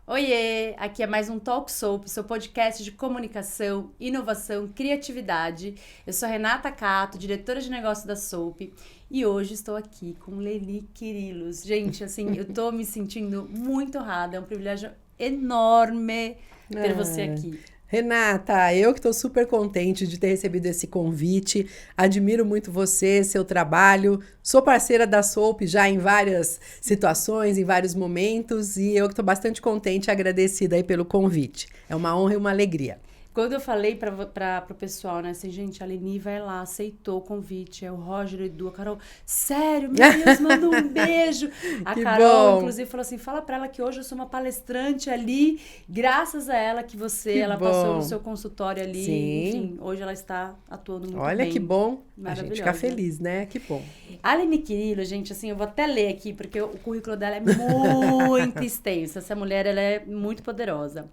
Oiê, aqui é mais um Talk Soap, seu podcast de comunicação, inovação, criatividade. Eu sou Renata Cato, diretora de negócio da Soap, e hoje estou aqui com Leni Quirilos. Gente, assim, eu tô me sentindo muito honrada, é um privilégio enorme ter você aqui. Renata, eu que estou super contente de ter recebido esse convite, admiro muito você, seu trabalho, sou parceira da Soap já em várias situações, em vários momentos, e eu que estou bastante contente e agradecida aí pelo convite. É uma honra e uma alegria. Quando eu falei para o pessoal, né, assim, gente, a Leni vai lá, aceitou o convite, é o Roger, o Edu, a Carol, sério, meu Deus, manda um beijo. A Que Carol, bom. Inclusive, falou assim, fala para ela que hoje eu sou uma palestrante ali, graças a ela que ela passou no seu consultório ali, Sim. Enfim, hoje ela está atuando muito bem. Olha que bom, a gente fica feliz, né? Que bom. A Leni Quirilos, gente, assim, eu vou até ler aqui, porque o currículo dela é muito extenso. Essa mulher, ela é muito poderosa.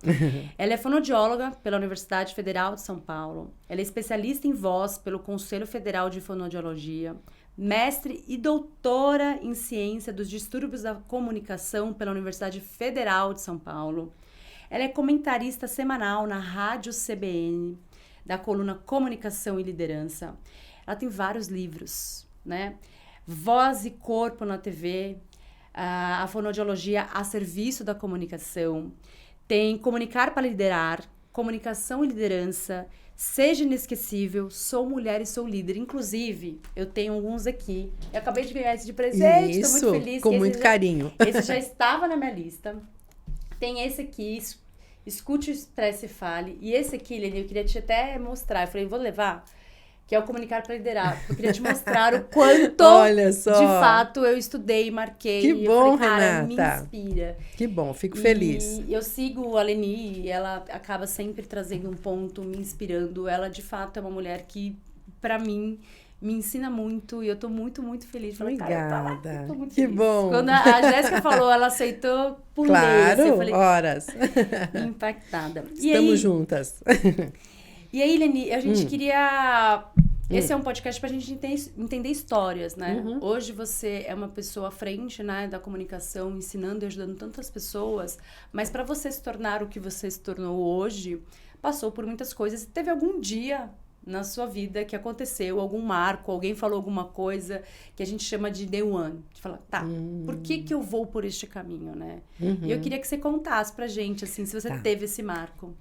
Ela é fonoaudióloga pela Universidade Federal de São Paulo. Ela é especialista em voz pelo Conselho Federal de Fonoaudiologia. Mestre e doutora em ciência dos distúrbios da comunicação pela Universidade Federal de São Paulo. Ela é comentarista semanal na Rádio CBN, da coluna Comunicação e Liderança. Ela tem vários livros, né? Voz e Corpo na TV, a fonoaudiologia a serviço da comunicação. Tem Comunicar para Liderar, Comunicação e Liderança, Seja Inesquecível, Sou Mulher e Sou Líder. Inclusive, eu tenho alguns aqui. Eu acabei de ganhar esse de presente, estou muito feliz. Com muito carinho. Esse já estava na minha lista. Tem esse aqui, Escute, Expresse e Fale. E esse aqui, Leni, eu queria te até mostrar. Eu falei, vou levar, que é o Comunicar para Liderar. Eu queria te mostrar o quanto, olha só, de fato, eu estudei, marquei. Que bom, eu falei, cara, Renata. me inspira. Que bom, fico feliz. E eu sigo a Leni e ela acaba sempre trazendo um ponto, me inspirando. Ela, de fato, é uma mulher que, pra mim, me ensina muito. E eu tô muito, muito feliz. Falei, Obrigada. Cara, eu tô muito que feliz. bom. Quando a Jéssica falou, ela aceitou, pulei. Claro, assim, eu falei, horas. impactada. Estamos juntas. E aí, Leni, a gente queria... Esse é um podcast pra gente entender histórias, né? Hoje você é uma pessoa à frente, né, da comunicação, ensinando e ajudando tantas pessoas, mas para você se tornar o que você se tornou hoje, passou por muitas coisas. Teve algum dia na sua vida que aconteceu, algum marco, alguém falou alguma coisa que a gente chama de day one. De falar, tá, por que eu vou por este caminho, né? E eu queria que você contasse pra gente, assim, se você teve esse marco.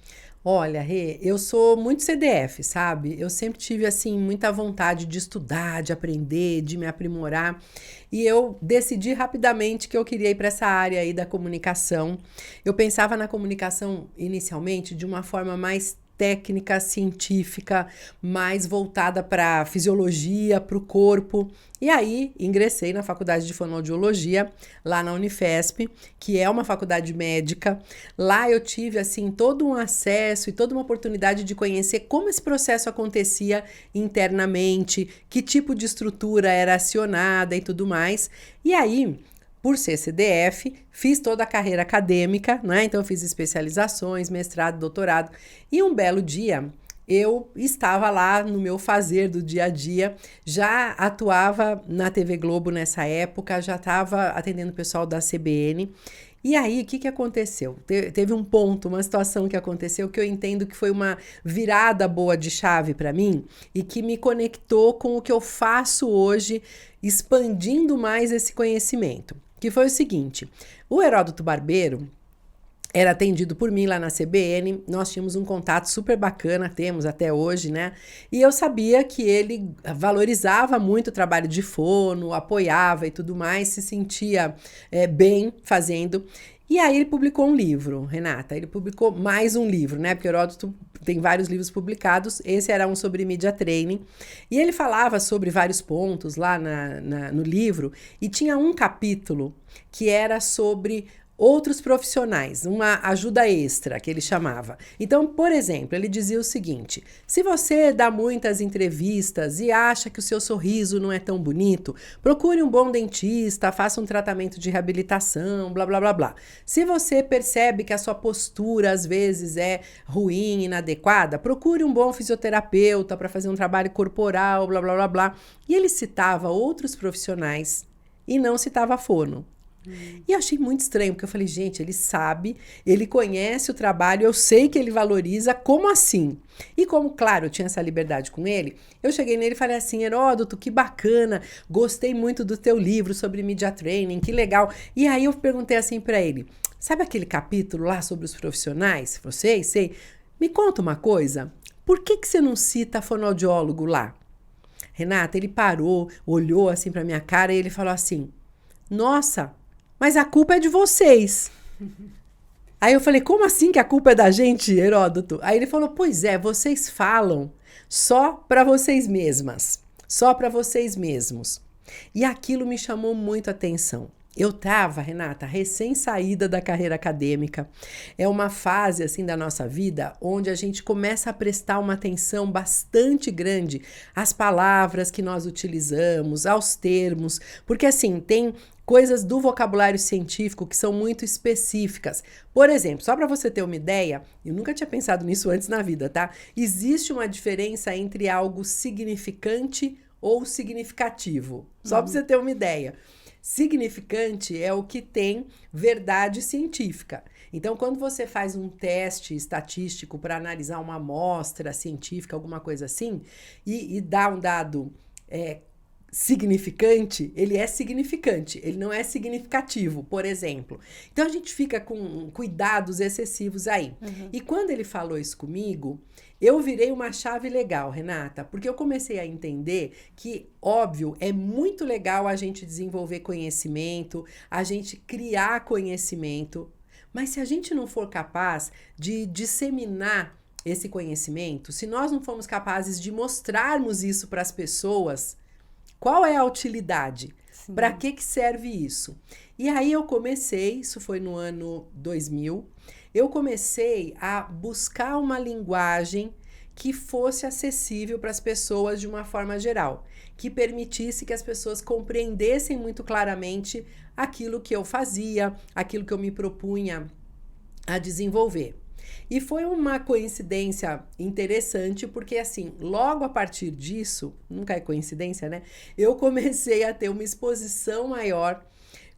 Olha, Rê, eu sou muito CDF, sabe? Eu sempre tive, assim, muita vontade de estudar, de aprender, de me aprimorar. E eu decidi rapidamente que eu queria ir para essa área aí da comunicação. Eu pensava na comunicação, inicialmente, de uma forma mais técnica, científica, mais voltada para fisiologia, para o corpo. E aí, ingressei na faculdade de fonoaudiologia, lá na Unifesp, que é uma faculdade médica. Lá eu tive, assim, todo um acesso e toda uma oportunidade de conhecer como esse processo acontecia internamente, que tipo de estrutura era acionada e tudo mais. E aí, por ser CDF, fiz toda a carreira acadêmica, né? Então, eu fiz especializações, mestrado, doutorado. E um belo dia, eu estava lá no meu fazer do dia a dia, já atuava na TV Globo nessa época, já estava atendendo o pessoal da CBN. E aí, o que aconteceu? Teve um ponto, uma situação que aconteceu que eu entendo que foi uma virada boa de chave para mim e que me conectou com o que eu faço hoje, expandindo mais esse conhecimento. Que foi o seguinte, o Heródoto Barbeiro era atendido por mim lá na CBN, nós tínhamos um contato super bacana, temos até hoje, né? E eu sabia que ele valorizava muito o trabalho de fono, apoiava e tudo mais, se sentia bem fazendo. E aí ele publicou um livro, Renata, ele publicou mais um livro, né? Porque o Heródoto tem vários livros publicados, esse era um sobre Media Training. E ele falava sobre vários pontos lá no livro, e tinha um capítulo que era sobre outros profissionais, uma ajuda extra, que ele chamava. Então, por exemplo, ele dizia o seguinte: se você dá muitas entrevistas e acha que o seu sorriso não é tão bonito, procure um bom dentista, faça um tratamento de reabilitação, blá, blá, blá, blá. Se você percebe que a sua postura, às vezes, é ruim, inadequada, procure um bom fisioterapeuta para fazer um trabalho corporal, blá, blá, blá, blá. E ele citava outros profissionais e não citava a fono. E eu achei muito estranho, porque eu falei, gente, ele sabe, ele conhece o trabalho, eu sei que ele valoriza, como assim? E como, claro, eu tinha essa liberdade com ele, eu cheguei nele e falei assim, Heródoto, que bacana, gostei muito do teu livro sobre media training, que legal. E aí eu perguntei assim para ele, sabe aquele capítulo lá sobre os profissionais? Vocês, sei. Me conta uma coisa, por que você não cita fonoaudiólogo lá? Renata, ele parou, olhou assim para minha cara e ele falou assim, nossa, mas a culpa é de vocês. Aí eu falei, como assim que a culpa é da gente, Heródoto? Aí ele falou, pois é, vocês falam só para vocês mesmas, só para vocês mesmos. E aquilo me chamou muito a atenção. Eu estava, Renata, recém-saída da carreira acadêmica. É uma fase, assim, da nossa vida onde a gente começa a prestar uma atenção bastante grande às palavras que nós utilizamos, aos termos, porque, assim, tem coisas do vocabulário científico que são muito específicas. Por exemplo, só para você ter uma ideia, eu nunca tinha pensado nisso antes na vida, tá? Existe uma diferença entre algo significante ou significativo. Só para você ter uma ideia. Significante é o que tem verdade científica. Então, quando você faz um teste estatístico para analisar uma amostra científica, alguma coisa assim, e dá um dado significante, ele é significante, ele não é significativo, por exemplo. Então, a gente fica com cuidados excessivos aí. Uhum. E quando ele falou isso comigo, eu virei uma chave legal, Renata, porque eu comecei a entender que, óbvio, é muito legal a gente desenvolver conhecimento, a gente criar conhecimento, mas se a gente não for capaz de disseminar esse conhecimento, se nós não formos capazes de mostrarmos isso para as pessoas, qual é a utilidade? Para que serve isso? E aí eu comecei, isso foi no ano 2000, eu comecei a buscar uma linguagem que fosse acessível para as pessoas de uma forma geral, que permitisse que as pessoas compreendessem muito claramente aquilo que eu fazia, aquilo que eu me propunha a desenvolver. E foi uma coincidência interessante, porque assim, logo a partir disso, nunca é coincidência, né? Eu comecei a ter uma exposição maior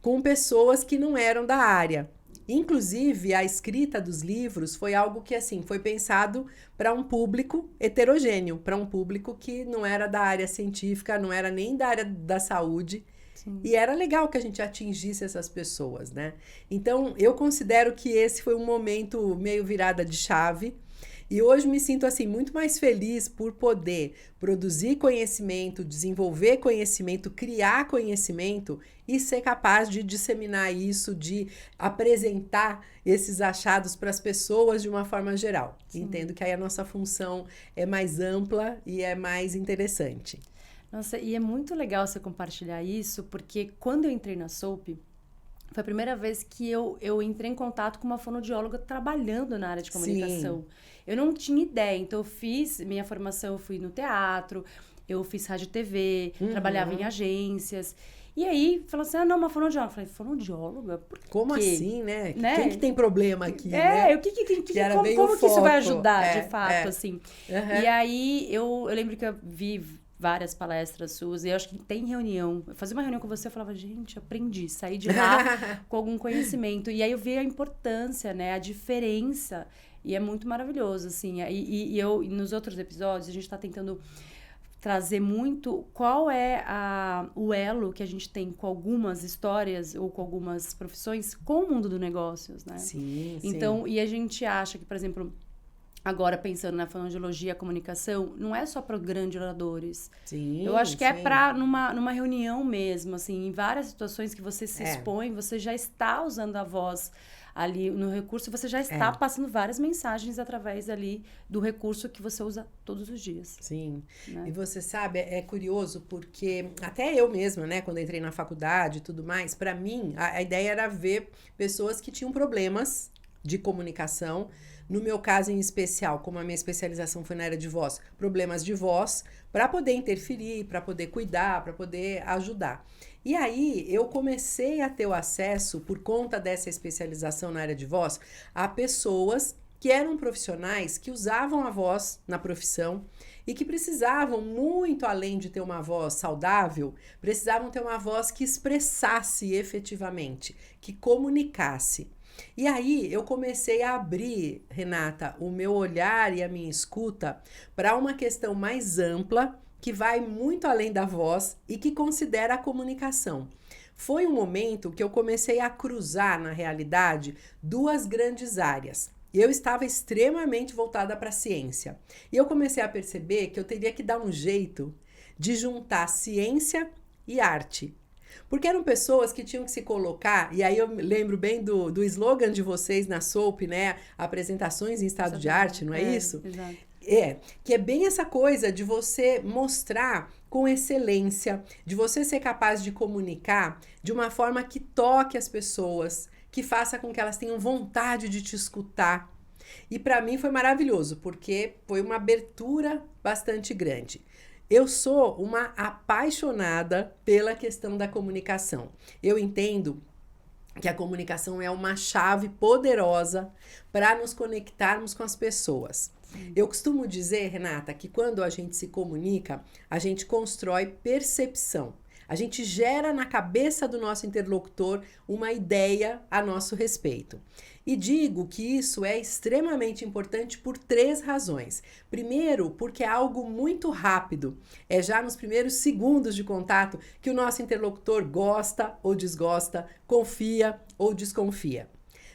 com pessoas que não eram da área. Inclusive, a escrita dos livros foi algo que, assim, foi pensado para um público heterogêneo, para um público que não era da área científica, não era nem da área da saúde. Sim. E era legal que a gente atingisse essas pessoas, né? Então, eu considero que esse foi um momento meio virada de chave. E hoje me sinto, assim, muito mais feliz por poder produzir conhecimento, desenvolver conhecimento, criar conhecimento e ser capaz de disseminar isso, de apresentar esses achados para as pessoas de uma forma geral. Sim. Entendo que aí a nossa função é mais ampla e é mais interessante. Nossa, e é muito legal você compartilhar isso, porque quando eu entrei na SOAP, foi a primeira vez que eu entrei em contato com uma fonoaudióloga trabalhando na área de comunicação. Sim. Eu não tinha ideia, então eu fiz minha formação, eu fui no teatro, eu fiz rádio e TV, trabalhava em agências. E aí, falou assim, não, uma fonoaudióloga. Eu falei, fonoaudióloga? Por quê? Como assim, né? Quem que tem problema aqui, né? Como que isso vai ajudar, de fato, assim? Uhum. E aí, eu lembro que eu vi várias palestras suas, e eu acho que tem reunião. Eu fazia uma reunião com você, eu falava, gente, aprendi, saí de lá com algum conhecimento. E aí eu vi a importância, né, a diferença, e é muito maravilhoso, assim. E eu, nos outros episódios, a gente está tentando trazer muito qual é o elo que a gente tem com algumas histórias ou com algumas profissões com o mundo dos negócios, né? Sim, então, e a gente acha que, por exemplo, agora pensando na fonoaudiologia, a comunicação, não é só para grandes oradores. Sim, eu acho que é para numa reunião mesmo, assim, em várias situações que você se expõe, você já está usando a voz ali no recurso, você já está passando várias mensagens através ali do recurso que você usa todos os dias. Sim. Né? E você sabe, é curioso porque até eu mesma, né, quando entrei na faculdade e tudo mais, para mim, a ideia era ver pessoas que tinham problemas de comunicação. No meu caso em especial, como a minha especialização foi na área de voz, problemas de voz, para poder interferir, para poder cuidar, para poder ajudar. E aí eu comecei a ter o acesso, por conta dessa especialização na área de voz, a pessoas que eram profissionais que usavam a voz na profissão e que precisavam, muito além de ter uma voz saudável, precisavam ter uma voz que expressasse efetivamente, que comunicasse. E aí eu comecei a abrir, Renata, o meu olhar e a minha escuta para uma questão mais ampla, que vai muito além da voz e que considera a comunicação. Foi um momento que eu comecei a cruzar, na realidade, duas grandes áreas. Eu estava extremamente voltada para a ciência. E eu comecei a perceber que eu teria que dar um jeito de juntar ciência e arte. Porque eram pessoas que tinham que se colocar, e aí eu lembro bem do slogan de vocês na SOAP, né? Apresentações em estado de arte, não é isso? Exato. Que é bem essa coisa de você mostrar com excelência, de você ser capaz de comunicar de uma forma que toque as pessoas, que faça com que elas tenham vontade de te escutar. E para mim foi maravilhoso, porque foi uma abertura bastante grande. Eu sou uma apaixonada pela questão da comunicação. Eu entendo que a comunicação é uma chave poderosa para nos conectarmos com as pessoas. Eu costumo dizer, Renata, que quando a gente se comunica, a gente constrói percepção. A gente gera na cabeça do nosso interlocutor uma ideia a nosso respeito. E digo que isso é extremamente importante por 3 razões. Primeiro, porque é algo muito rápido. É já nos primeiros segundos de contato que o nosso interlocutor gosta ou desgosta, confia ou desconfia.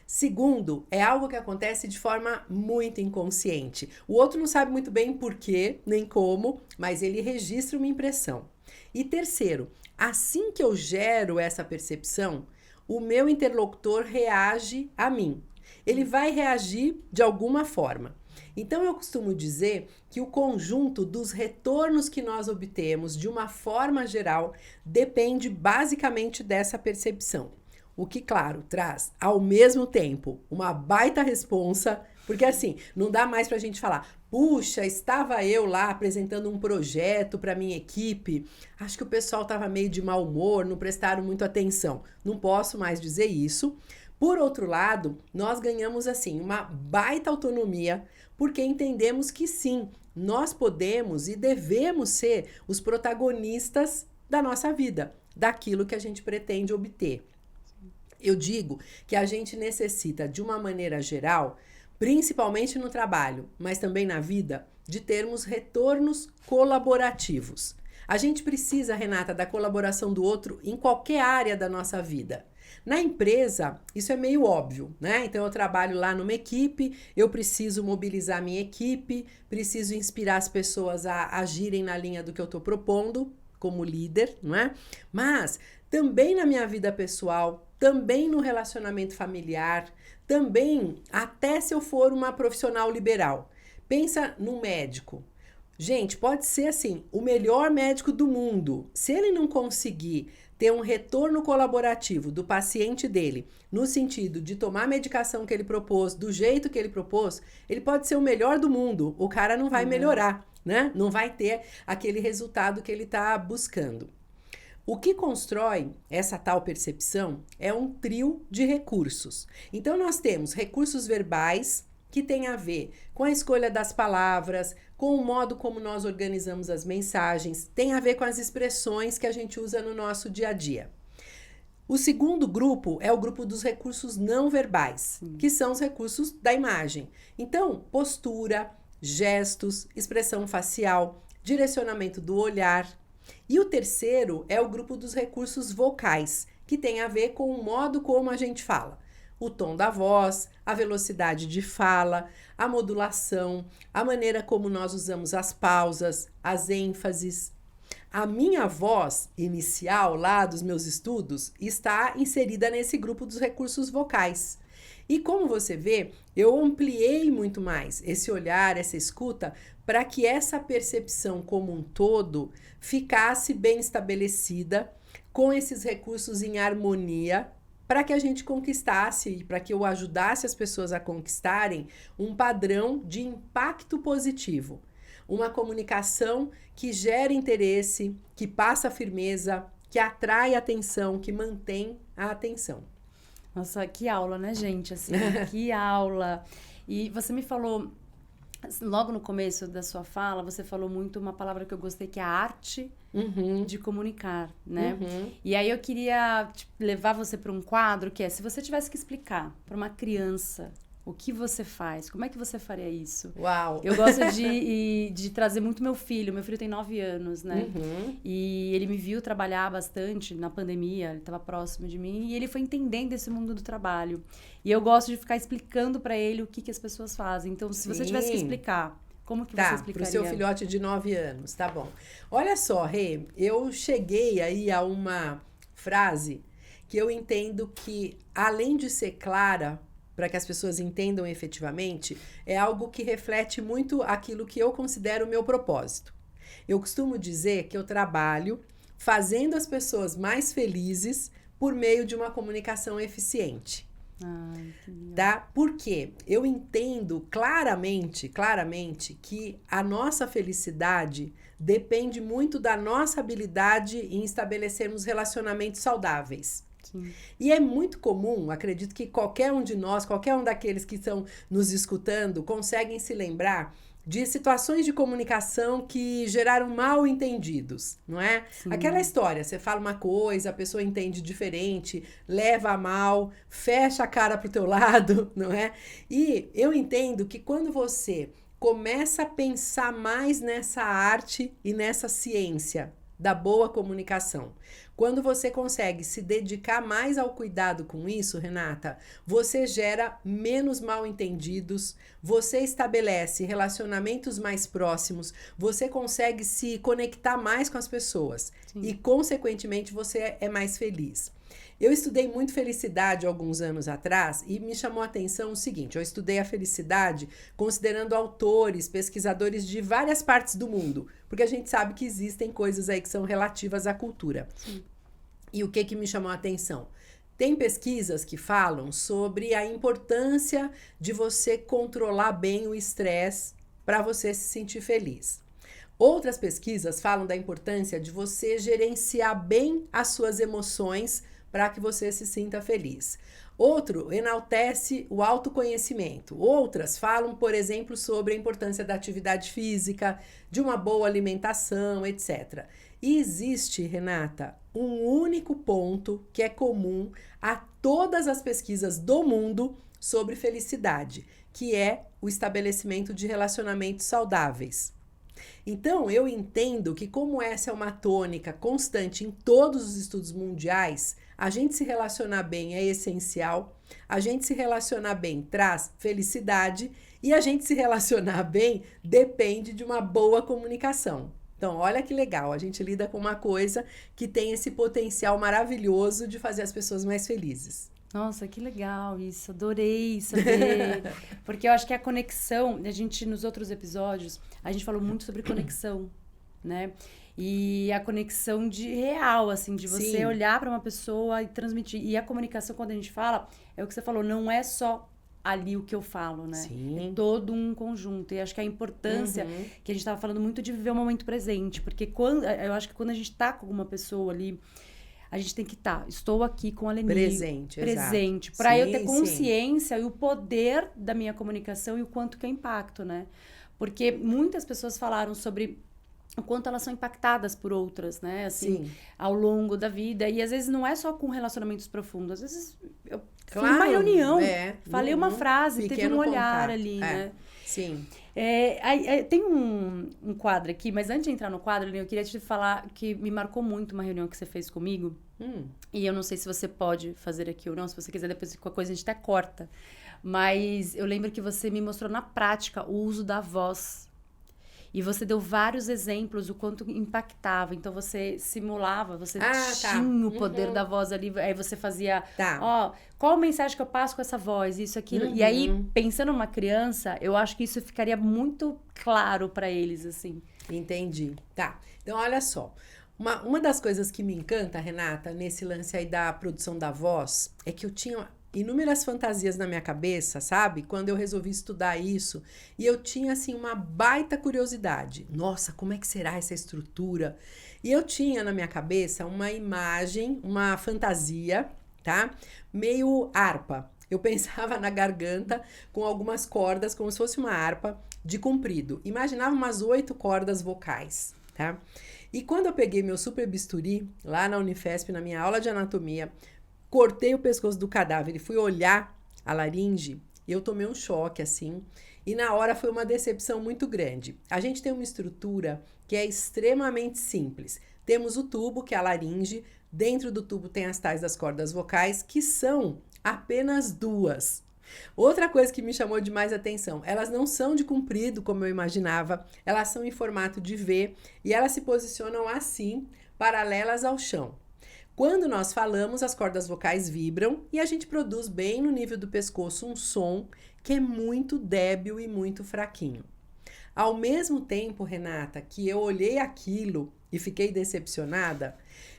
Segundo, é algo que acontece de forma muito inconsciente. O outro não sabe muito bem por quê, nem como, mas ele registra uma impressão. E terceiro, assim que eu gero essa percepção, o meu interlocutor reage a mim. Ele vai reagir de alguma forma. Então eu costumo dizer que o conjunto dos retornos que nós obtemos de uma forma geral depende basicamente dessa percepção. O que, claro, traz ao mesmo tempo uma baita responsa, porque assim, não dá mais pra gente falar, puxa, estava eu lá apresentando um projeto para minha equipe, acho que o pessoal estava meio de mau humor, não prestaram muito atenção. Não posso mais dizer isso. Por outro lado, nós ganhamos assim uma baita autonomia, porque entendemos que sim, nós podemos e devemos ser os protagonistas da nossa vida, daquilo que a gente pretende obter. Eu digo que a gente necessita, de uma maneira geral, principalmente no trabalho, mas também na vida, de termos retornos colaborativos. A gente precisa, Renata, da colaboração do outro em qualquer área da nossa vida. Na empresa, isso é meio óbvio, né? Então, eu trabalho lá numa equipe, eu preciso mobilizar minha equipe, preciso inspirar as pessoas a agirem na linha do que eu estou propondo como líder, não é? Mas também na minha vida pessoal, também no relacionamento familiar, também até se eu for uma profissional liberal. Pensa num médico. Gente, pode ser assim, o melhor médico do mundo. Se ele não conseguir ter um retorno colaborativo do paciente dele, no sentido de tomar a medicação que ele propôs, do jeito que ele propôs, ele pode ser o melhor do mundo. O cara não vai melhorar, né? Não vai ter aquele resultado que ele está buscando. O que constrói essa tal percepção é um trio de recursos. Então, nós temos recursos verbais, que tem a ver com a escolha das palavras, com o modo como nós organizamos as mensagens, tem a ver com as expressões que a gente usa no nosso dia a dia. O segundo grupo é o grupo dos recursos não verbais, que são os recursos da imagem. Então, postura, gestos, expressão facial, direcionamento do olhar. E o terceiro é o grupo dos recursos vocais, que tem a ver com o modo como a gente fala. O tom da voz, a velocidade de fala, a modulação, a maneira como nós usamos as pausas, as ênfases. A minha voz inicial lá dos meus estudos está inserida nesse grupo dos recursos vocais. E como você vê, eu ampliei muito mais esse olhar, essa escuta, para que essa percepção como um todo ficasse bem estabelecida, com esses recursos em harmonia, para que a gente conquistasse e para que eu ajudasse as pessoas a conquistarem um padrão de impacto positivo. Uma comunicação que gera interesse, que passa firmeza, que atrai atenção, que mantém a atenção. Nossa, que aula, né, gente? Assim, que aula. E você me falou, logo no começo da sua fala, você falou muito uma palavra que eu gostei, que é a arte de comunicar, né? E aí eu queria levar você para um quadro que é, se você tivesse que explicar para uma criança o que você faz, como é que você faria isso? Uau! Eu gosto de trazer muito meu filho tem 9 anos, né? E ele me viu trabalhar bastante na pandemia, ele estava próximo de mim, e ele foi entendendo esse mundo do trabalho. E eu gosto de ficar explicando para ele o que as pessoas fazem. Então, se você tivesse que explicar, como que você explicaria? Pro seu filhote de 9 anos, tá bom. Olha só, Rê, eu cheguei aí a uma frase que eu entendo que, além de ser clara, para que as pessoas entendam efetivamente, é algo que reflete muito aquilo que eu considero o meu propósito. Eu costumo dizer que eu trabalho fazendo as pessoas mais felizes por meio de uma comunicação eficiente. Tá? Porque eu entendo claramente que a nossa felicidade depende muito da nossa habilidade em estabelecermos relacionamentos saudáveis. Sim. E é muito comum, acredito que qualquer um de nós, qualquer um daqueles que estão nos escutando, conseguem se lembrar de situações de comunicação que geraram mal entendidos, não é? Sim. Aquela história, você fala uma coisa, a pessoa entende diferente, leva a mal, fecha a cara pro teu lado, não é? E eu entendo que quando você começa a pensar mais nessa arte e nessa ciência da boa comunicação, quando você consegue se dedicar mais ao cuidado com isso, Renata, você gera menos mal-entendidos, você estabelece relacionamentos mais próximos, você consegue se conectar mais com as pessoas. Sim. E, consequentemente, você é mais feliz. Eu estudei muito felicidade alguns anos atrás e me chamou a atenção o seguinte, eu estudei a felicidade considerando autores, pesquisadores de várias partes do mundo, porque a gente sabe que existem coisas aí que são relativas à cultura. Sim. E o que me chamou a atenção? Tem pesquisas que falam sobre a importância de você controlar bem o estresse para você se sentir feliz. Outras pesquisas falam da importância de você gerenciar bem as suas emoções para que você se sinta feliz. Outro enaltece o autoconhecimento. Outras falam, por exemplo, sobre a importância da atividade física, de uma boa alimentação, etc. E existe, Renata, um único ponto que é comum a todas as pesquisas do mundo sobre felicidade, que é o estabelecimento de relacionamentos saudáveis. Então, eu entendo que como essa é uma tônica constante em todos os estudos mundiais, a gente se relacionar bem é essencial, a gente se relacionar bem traz felicidade e a gente se relacionar bem depende de uma boa comunicação. Então, olha que legal, a gente lida com uma coisa que tem esse potencial maravilhoso de fazer as pessoas mais felizes. Nossa, que legal isso, adorei saber, porque eu acho que a conexão, a gente nos outros episódios, a gente falou muito sobre conexão, né? E a conexão de real, assim, de você Sim. olhar para uma pessoa e transmitir. E a comunicação, quando a gente fala, é o que você falou, não é só ali o que eu falo, né? Sim. É todo um conjunto. E acho que a importância que a gente estava falando muito de viver o momento presente, porque eu acho que quando a gente tá com alguma pessoa ali, a gente tem que estou aqui com a Leni. Presente, para eu ter consciência e o poder da minha comunicação e o quanto que é impacto, né? Porque muitas pessoas falaram sobre o quanto elas são impactadas por outras, né? Assim, ao longo da vida. E às vezes não é só com relacionamentos profundos. Às vezes eu fui numa reunião, falei uma frase, teve um olhar ali, né? Sim. Tem um quadro aqui, mas antes de entrar no quadro, eu queria te falar que me marcou muito uma reunião que você fez comigo. E eu não sei se você pode fazer aqui ou não, se você quiser, depois qualquer coisa a gente até corta. Mas eu lembro que você me mostrou na prática o uso da voz. E você deu vários exemplos do quanto impactava. Então, você simulava, você tinha o poder da voz ali. Aí você fazia, qual mensagem que eu passo com essa voz? Isso, aquilo. E aí, pensando numa criança, eu acho que isso ficaria muito claro para eles, assim. Entendi. Tá. Então, olha só. Uma das coisas que me encanta, Renata, nesse lance aí da produção da voz, é que eu tinha inúmeras fantasias na minha cabeça, sabe? Quando eu resolvi estudar isso, e eu tinha, assim, uma baita curiosidade. Nossa, como é que será essa estrutura? E eu tinha na minha cabeça uma imagem, uma fantasia, tá? Meio harpa. Eu pensava na garganta com algumas cordas, como se fosse uma harpa de comprido. Imaginava umas 8 cordas vocais, tá? E quando eu peguei meu super bisturi, lá na Unifesp, na minha aula de anatomia, cortei o pescoço do cadáver e fui olhar a laringe, eu tomei um choque, assim, e na hora foi uma decepção muito grande. A gente tem uma estrutura que é extremamente simples. Temos o tubo, que é a laringe, dentro do tubo tem as tais das cordas vocais, que são apenas 2. Outra coisa que me chamou demais a atenção, elas não são de comprido, como eu imaginava, elas são em formato de V e elas se posicionam assim, paralelas ao chão. Quando nós falamos, as cordas vocais vibram e a gente produz bem no nível do pescoço um som que é muito débil e muito fraquinho. Ao mesmo tempo, Renata, que eu olhei aquilo e fiquei decepcionada,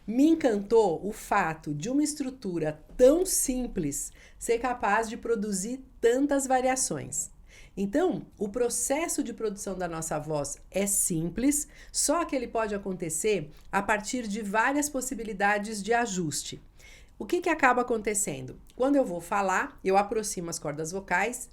me encantou o fato de uma estrutura tão simples ser capaz de produzir tantas variações. Então, o processo de produção da nossa voz é simples, só que ele pode acontecer a partir de várias possibilidades de ajuste. O que acaba acontecendo? Quando eu vou falar, eu aproximo as cordas vocais,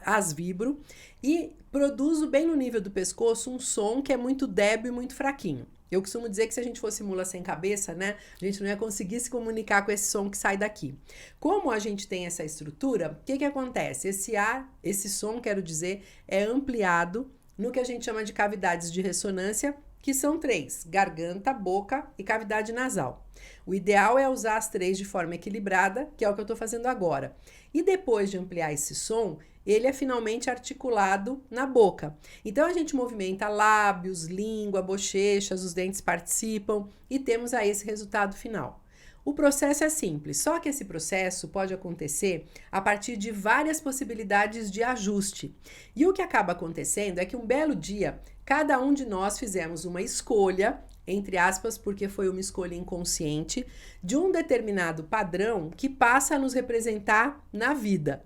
as vibro e produzo bem no nível do pescoço um som que é muito débil e muito fraquinho. Eu costumo dizer que se a gente fosse mula sem cabeça, né, a gente não ia conseguir se comunicar com esse som que sai daqui. Como a gente tem essa estrutura, o que acontece? Esse som, quero dizer, é ampliado no que a gente chama de cavidades de ressonância, que são 3, garganta, boca e cavidade nasal. O ideal é usar as 3 de forma equilibrada, que é o que eu estou fazendo agora. E depois de ampliar esse som, ele é finalmente articulado na boca. Então, a gente movimenta lábios, língua, bochechas, os dentes participam e temos aí esse resultado final. O processo é simples, só que esse processo pode acontecer a partir de várias possibilidades de ajuste. E o que acaba acontecendo é que um belo dia, cada um de nós fizemos uma escolha, entre aspas, porque foi uma escolha inconsciente, de um determinado padrão que passa a nos representar na vida.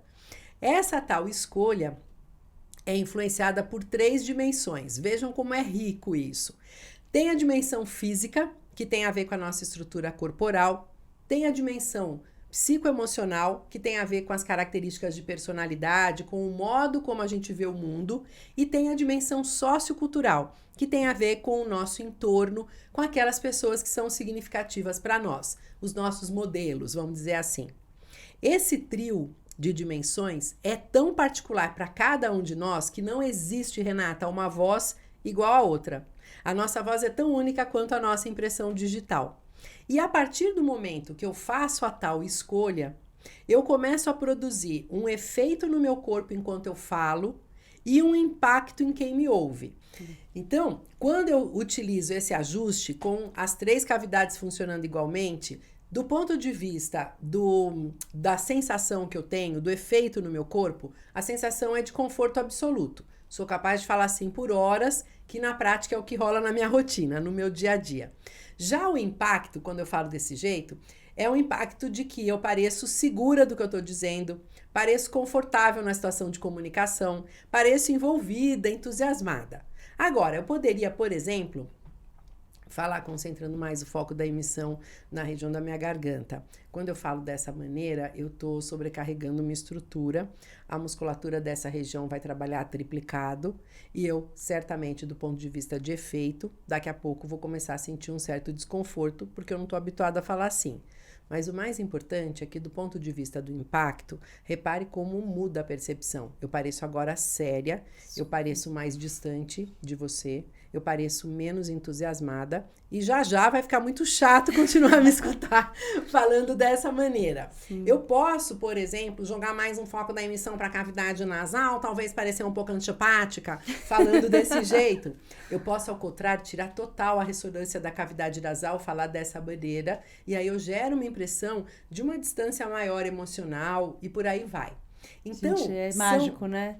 Essa tal escolha é influenciada por 3 dimensões. Vejam como é rico isso. Tem a dimensão física, que tem a ver com a nossa estrutura corporal. Tem a dimensão psicoemocional, que tem a ver com as características de personalidade, com o modo como a gente vê o mundo. E tem a dimensão sociocultural, que tem a ver com o nosso entorno, com aquelas pessoas que são significativas para nós, os nossos modelos, vamos dizer assim. Esse trio de dimensões é tão particular para cada um de nós que não existe, Renata, uma voz igual a outra. A nossa voz é tão única quanto a nossa impressão digital. E a partir do momento que eu faço a tal escolha, eu começo a produzir um efeito no meu corpo enquanto eu falo e um impacto em quem me ouve. Então, quando eu utilizo esse ajuste com as 3 cavidades funcionando igualmente, do ponto de vista da sensação que eu tenho, do efeito no meu corpo, a sensação é de conforto absoluto. Sou capaz de falar assim por horas, que na prática é o que rola na minha rotina, no meu dia a dia. Já o impacto, quando eu falo desse jeito, é o impacto de que eu pareço segura do que eu estou dizendo, pareço confortável na situação de comunicação, pareço envolvida, entusiasmada. Agora, eu poderia, por exemplo, falar concentrando mais o foco da emissão na região da minha garganta. Quando eu falo dessa maneira, eu estou sobrecarregando uma estrutura, a musculatura dessa região vai trabalhar triplicado e eu, certamente, do ponto de vista de efeito, daqui a pouco vou começar a sentir um certo desconforto, porque eu não estou habituada a falar assim. Mas o mais importante é que, do ponto de vista do impacto, repare como muda a percepção. Eu pareço agora séria, eu pareço mais distante de você, eu pareço menos entusiasmada E já já vai ficar muito chato continuar a me escutar falando dessa maneira. Sim. Eu posso, por exemplo, jogar mais um foco da emissão para a cavidade nasal, talvez parecer um pouco antipática, falando desse jeito. Eu posso, ao contrário, tirar total a ressonância da cavidade nasal, falar dessa maneira, e aí eu gero uma impressão de uma distância maior emocional e por aí vai. Então, gente, é mágico, né?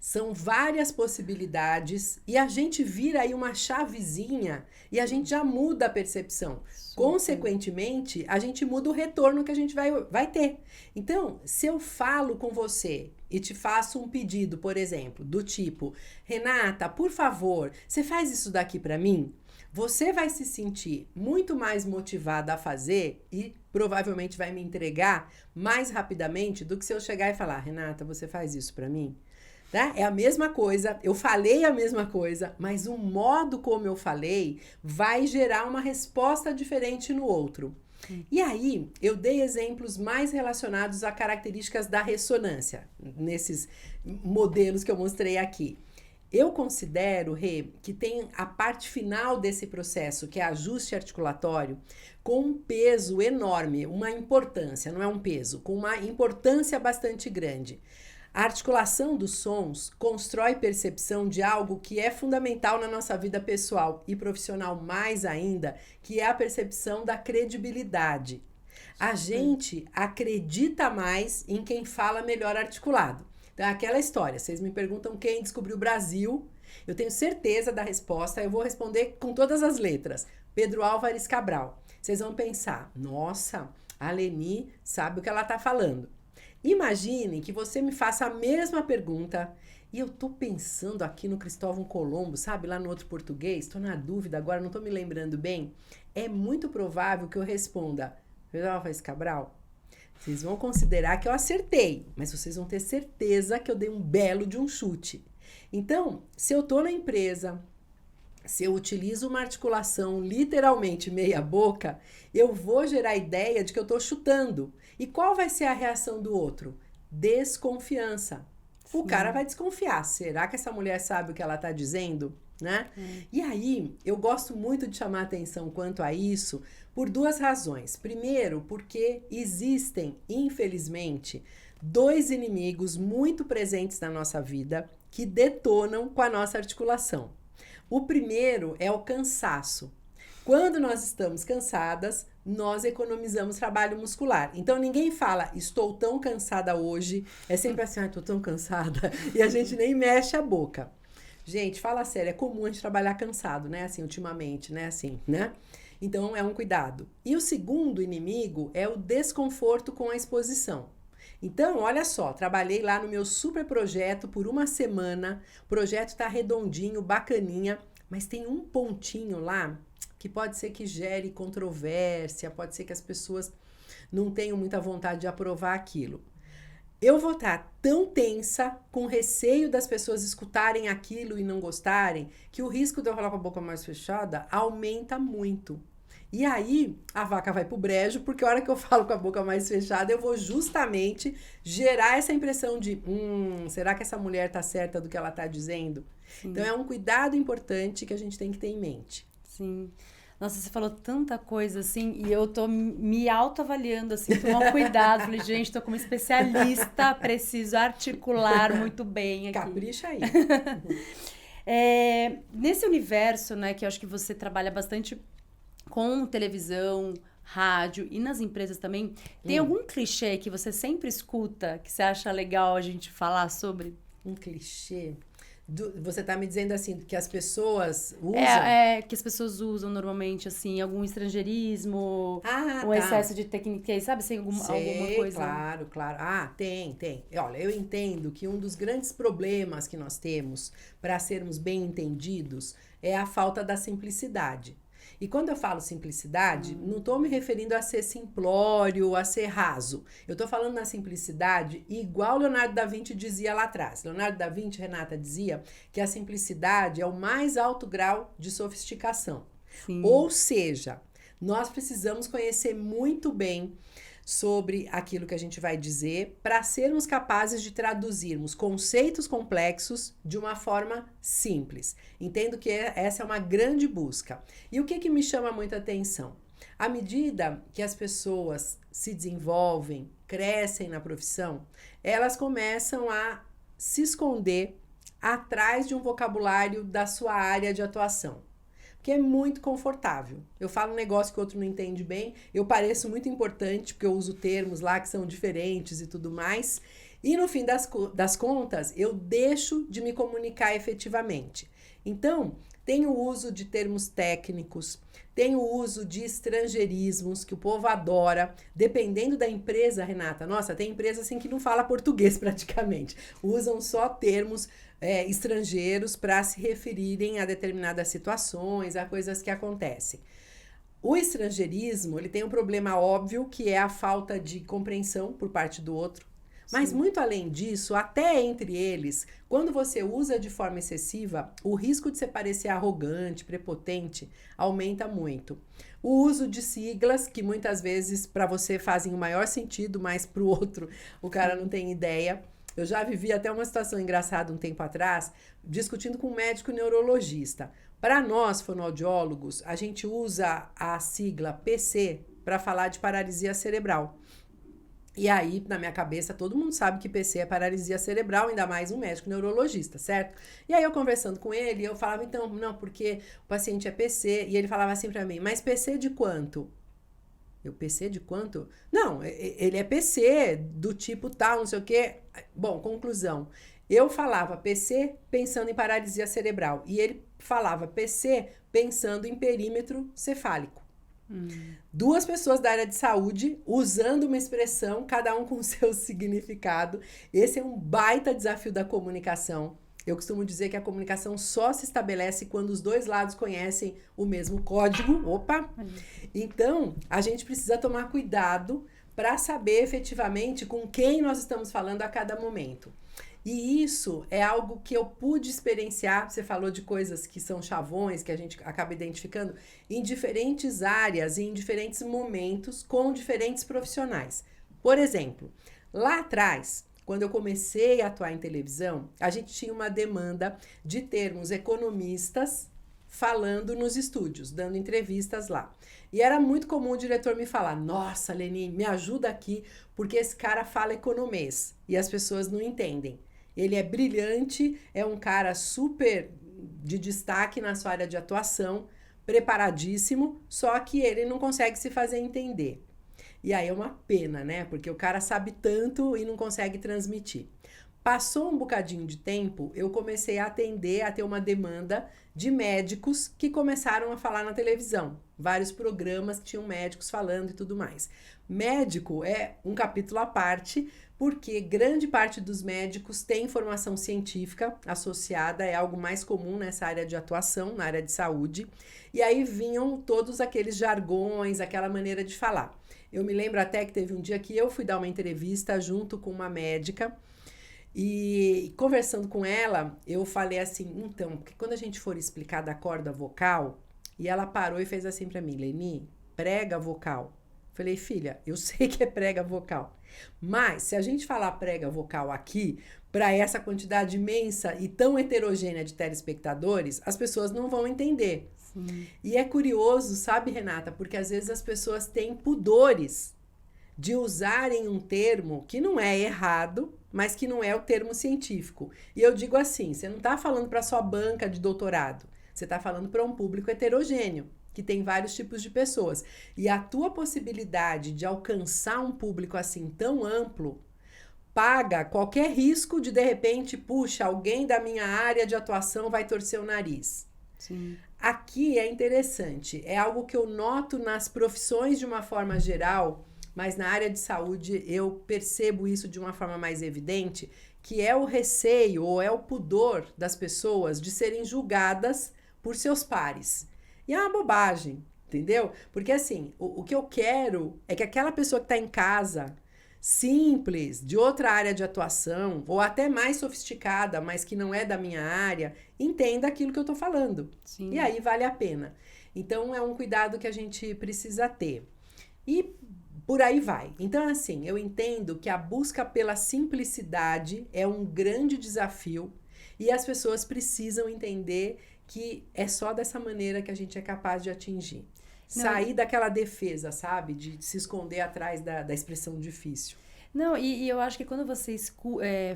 São várias possibilidades e a gente vira aí uma chavezinha e a gente já muda a percepção. Super. Consequentemente, a gente muda o retorno que a gente vai ter. Então, se eu falo com você e te faço um pedido, por exemplo, do tipo, Renata, por favor, você faz isso daqui para mim? Você vai se sentir muito mais motivada a fazer e provavelmente vai me entregar mais rapidamente do que se eu chegar e falar, Renata, você faz isso para mim? Tá? É a mesma coisa, eu falei a mesma coisa, mas o modo como eu falei vai gerar uma resposta diferente no outro. E aí, eu dei exemplos mais relacionados a características da ressonância, nesses modelos que eu mostrei aqui. Eu considero, Rê, que tem a parte final desse processo, que é ajuste articulatório, com um peso enorme, uma importância, não é um peso, com uma importância bastante grande. A articulação dos sons constrói percepção de algo que é fundamental na nossa vida pessoal e profissional mais ainda, que é a percepção da credibilidade. A gente acredita mais em quem fala melhor articulado. Então, é aquela história, vocês me perguntam quem descobriu o Brasil, eu tenho certeza da resposta, eu vou responder com todas as letras. Pedro Álvares Cabral. Vocês vão pensar, nossa, a Leni sabe o que ela está falando. Imagine que você me faça a mesma pergunta e eu tô pensando aqui no Cristóvão Colombo, sabe, lá no outro português, tô na dúvida agora, não tô me lembrando bem. É muito provável que eu responda, Pedro Álvares Cabral, vocês vão considerar que eu acertei, mas vocês vão ter certeza que eu dei um belo de um chute. Então, se eu tô na empresa, se eu utilizo uma articulação literalmente meia boca, eu vou gerar a ideia de que eu estou chutando. E qual vai ser a reação do outro? Desconfiança. Sim. O cara vai desconfiar. Será que essa mulher sabe o que ela está dizendo? Né? E aí, eu gosto muito de chamar atenção quanto a isso por duas razões. Primeiro, porque existem, infelizmente, dois inimigos muito presentes na nossa vida que detonam com a nossa articulação. O primeiro é o cansaço. Quando nós estamos cansadas, nós economizamos trabalho muscular. Então, ninguém fala, estou tão cansada hoje. É sempre assim, estou tão cansada. E a gente nem mexe a boca. Gente, fala sério, é comum a gente trabalhar cansado, né? Assim, ultimamente, né? Assim, né? Então, é um cuidado. E o segundo inimigo é o desconforto com a exposição. Então, olha só, trabalhei lá no meu super projeto por uma semana, o projeto tá redondinho, bacaninha, mas tem um pontinho lá que pode ser que gere controvérsia, pode ser que as pessoas não tenham muita vontade de aprovar aquilo. Eu vou estar tão tensa, com receio das pessoas escutarem aquilo e não gostarem, que o risco de eu falar com a boca mais fechada aumenta muito. E aí, a vaca vai pro brejo, porque a hora que eu falo com a boca mais fechada, eu vou justamente gerar essa impressão de, será que essa mulher tá certa do que ela tá dizendo? Sim. Então, é um cuidado importante que a gente tem que ter em mente. Sim. Nossa, você falou tanta coisa, assim, e eu tô me autoavaliando, assim, tomar cuidado. Falei, gente, tô como especialista, preciso articular muito bem aqui. Capricha aí. Nesse universo, né, que eu acho que você trabalha bastante com televisão, rádio e nas empresas também, tem algum clichê que você sempre escuta, que você acha legal a gente falar sobre? Um clichê? Você tá me dizendo assim, que as pessoas usam? Que as pessoas usam normalmente, assim, algum estrangeirismo, excesso de técnica, sabe, assim, alguma coisa? Claro. Tem. Olha, eu entendo que um dos grandes problemas que nós temos para sermos bem entendidos é a falta da simplicidade. E quando eu falo simplicidade, não estou me referindo a ser simplório, a ser raso. Eu estou falando na simplicidade igual Leonardo da Vinci dizia lá atrás. Leonardo da Vinci, Renata, dizia que a simplicidade é o mais alto grau de sofisticação. Sim. Ou seja, nós precisamos conhecer muito bem sobre aquilo que a gente vai dizer, para sermos capazes de traduzirmos conceitos complexos de uma forma simples. Entendo que essa é uma grande busca. E o que me chama muita atenção? À medida que as pessoas se desenvolvem, crescem na profissão, elas começam a se esconder atrás de um vocabulário da sua área de atuação, que é muito confortável. Eu falo um negócio que o outro não entende bem, eu pareço muito importante, porque eu uso termos lá que são diferentes e tudo mais, e no fim das contas, eu deixo de me comunicar efetivamente. Então, tem o uso de termos técnicos, tem o uso de estrangeirismos, que o povo adora, dependendo da empresa, Renata. Nossa, tem empresa assim que não fala português praticamente, usam só termos estrangeiros para se referirem a determinadas situações, a coisas que acontecem. O estrangeirismo, ele tem um problema óbvio, que é a falta de compreensão por parte do outro. Mas muito além disso, até entre eles, quando você usa de forma excessiva, o risco de você parecer arrogante, prepotente, aumenta muito. O uso de siglas, que muitas vezes para você fazem o maior sentido, mas para o outro o cara não tem ideia. Eu já vivi até uma situação engraçada um tempo atrás, discutindo com um médico neurologista. Para nós, fonoaudiólogos, a gente usa a sigla PC para falar de paralisia cerebral. E aí, na minha cabeça, todo mundo sabe que PC é paralisia cerebral, ainda mais um médico neurologista, certo? E aí, eu conversando com ele, eu falava, então, não, porque o paciente é PC. E ele falava assim para mim, mas PC de quanto? Eu, PC de quanto? Não, ele é PC do tipo tal, não sei o quê. Bom, conclusão. Eu falava PC pensando em paralisia cerebral. E ele falava PC pensando em perímetro cefálico. Duas pessoas da área de saúde usando uma expressão, cada um com o seu significado. Esse é um baita desafio da comunicação. Eu costumo dizer que a comunicação só se estabelece quando os dois lados conhecem o mesmo código. Opa! Então, a gente precisa tomar cuidado para saber efetivamente com quem nós estamos falando a cada momento. E isso é algo que eu pude experienciar. Você falou de coisas que são chavões, que a gente acaba identificando, em diferentes áreas e em diferentes momentos, com diferentes profissionais. Por exemplo, lá atrás, quando eu comecei a atuar em televisão, a gente tinha uma demanda de termos economistas falando nos estúdios, dando entrevistas lá. E era muito comum o diretor me falar, nossa, Leni, me ajuda aqui, porque esse cara fala economês e as pessoas não entendem. Ele é brilhante, é um cara super de destaque na sua área de atuação, preparadíssimo, só que ele não consegue se fazer entender. E aí é uma pena, né? Porque o cara sabe tanto e não consegue transmitir. Passou um bocadinho de tempo, eu comecei a atender, a ter uma demanda de médicos que começaram a falar na televisão. Vários programas que tinham médicos falando e tudo mais. Médico é um capítulo à parte, porque grande parte dos médicos tem formação científica associada, é algo mais comum nessa área de atuação, na área de saúde. E aí vinham todos aqueles jargões, aquela maneira de falar. Eu me lembro até que teve um dia que eu fui dar uma entrevista junto com uma médica, e conversando com ela, eu falei assim, então, porque quando a gente for explicar da corda vocal, e ela parou e fez assim pra mim, Leni, prega vocal. Falei, filha, eu sei que é prega vocal, mas se a gente falar prega vocal aqui, para essa quantidade imensa e tão heterogênea de telespectadores, as pessoas não vão entender. Sim. E é curioso, sabe, Renata, porque às vezes as pessoas têm pudores de usarem um termo que não é errado, mas que não é o termo científico. E eu digo assim, você não está falando para sua banca de doutorado, você está falando para um público heterogêneo, que tem vários tipos de pessoas. E a tua possibilidade de alcançar um público assim tão amplo paga qualquer risco de repente, puxa, alguém da minha área de atuação vai torcer o nariz. Sim. Aqui é interessante, é algo que eu noto nas profissões de uma forma geral, mas na área de saúde eu percebo isso de uma forma mais evidente, que é o receio ou é o pudor das pessoas de serem julgadas por seus pares. E é uma bobagem, entendeu? Porque assim, o que eu quero é que aquela pessoa que está em casa, simples, de outra área de atuação, ou até mais sofisticada, mas que não é da minha área, entenda aquilo que eu estou falando. Sim. E aí vale a pena. Então é um cuidado que a gente precisa ter. E por aí vai. Então, assim, eu entendo que a busca pela simplicidade é um grande desafio e as pessoas precisam entender que é só dessa maneira que a gente é capaz de atingir. Sair daquela defesa, sabe? De se esconder atrás da expressão difícil. Não, e eu acho que quando você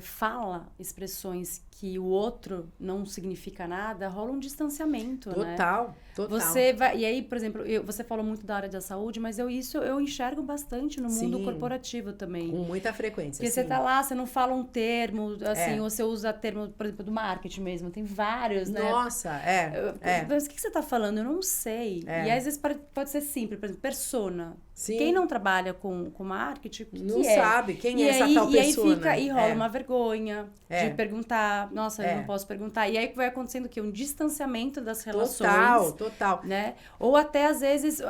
fala expressões que o outro não significa nada, rola um distanciamento, né? Total. Você vai, e aí, por exemplo, você falou muito da área da saúde, mas eu enxergo bastante no mundo corporativo também. Com muita frequência, porque você tá lá, você não fala um termo, assim, ou você usa termo, por exemplo, do marketing mesmo, tem vários, né? Nossa, Mas o que você tá falando? Eu não sei. E às vezes pode ser simples, por exemplo, persona. Sim. Quem não trabalha com marketing, não sabe quem é essa tal persona. E aí rola uma vergonha de perguntar, nossa, eu não posso perguntar. E aí vai acontecendo o quê? Um distanciamento das relações. Total. Né? Ou até, às vezes,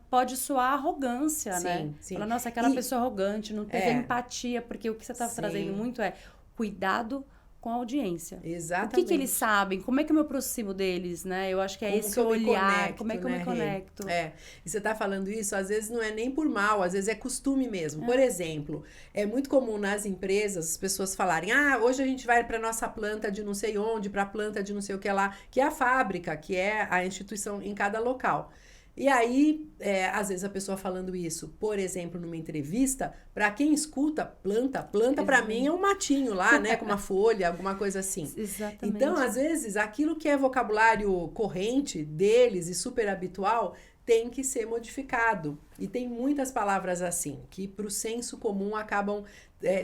pode soar arrogância, né? Sim. Fala, nossa, aquela pessoa arrogante, não teve empatia, porque o que você está trazendo muito é cuidado com a audiência. Exatamente. O que eles sabem? Como é que eu me aproximo deles, né? Eu acho que é esse olhar, como é que eu me conecto. E você tá falando isso, às vezes não é nem por mal, às vezes é costume mesmo. Por exemplo, é muito comum nas empresas as pessoas falarem, hoje a gente vai para nossa planta de não sei onde, para a planta de não sei o que lá, que é a fábrica, que é a instituição em cada local. E aí, às vezes a pessoa falando isso, por exemplo, numa entrevista, para quem escuta, planta para mim é um matinho lá, né, com uma folha, alguma coisa assim. Exatamente. Então, às vezes, aquilo que é vocabulário corrente deles e super habitual tem que ser modificado. E tem muitas palavras assim, que para o senso comum acabam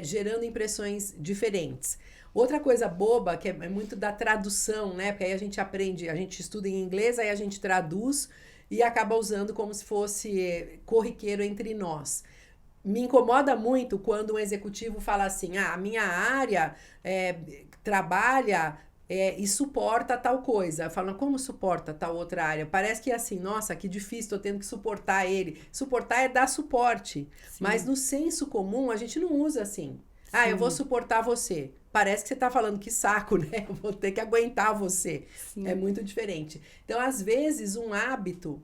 gerando impressões diferentes. Outra coisa boba, que é muito da tradução, né, porque aí a gente aprende, a gente estuda em inglês, aí a gente traduz e acaba usando como se fosse corriqueiro entre nós. Me incomoda muito quando um executivo fala assim, a minha área trabalha e suporta tal coisa. Fala, como suporta tal outra área? Parece que é assim, nossa, que difícil, tô tendo que suportar ele. Suportar é dar suporte. Sim. Mas no senso comum, a gente não usa assim. Sim. Eu vou suportar você. Parece que você tá falando que saco, né? Eu vou ter que aguentar você. Sim. É muito diferente. Então, às vezes, um hábito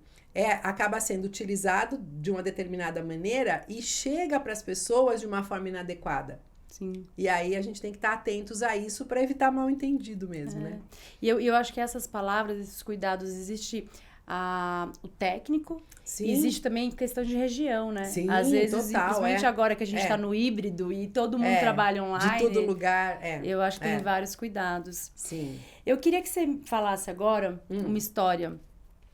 acaba sendo utilizado de uma determinada maneira e chega para as pessoas de uma forma inadequada. Sim. E aí a gente tem que estar atentos a isso para evitar mal entendido mesmo, né? E eu acho que essas palavras, esses cuidados, existe o técnico. Sim. Existe também questão de região, né? Sim, às vezes, total, principalmente agora que a gente está no híbrido e todo mundo trabalha online. De todo lugar, Eu acho que tem vários cuidados. Sim. Eu queria que você falasse agora uma história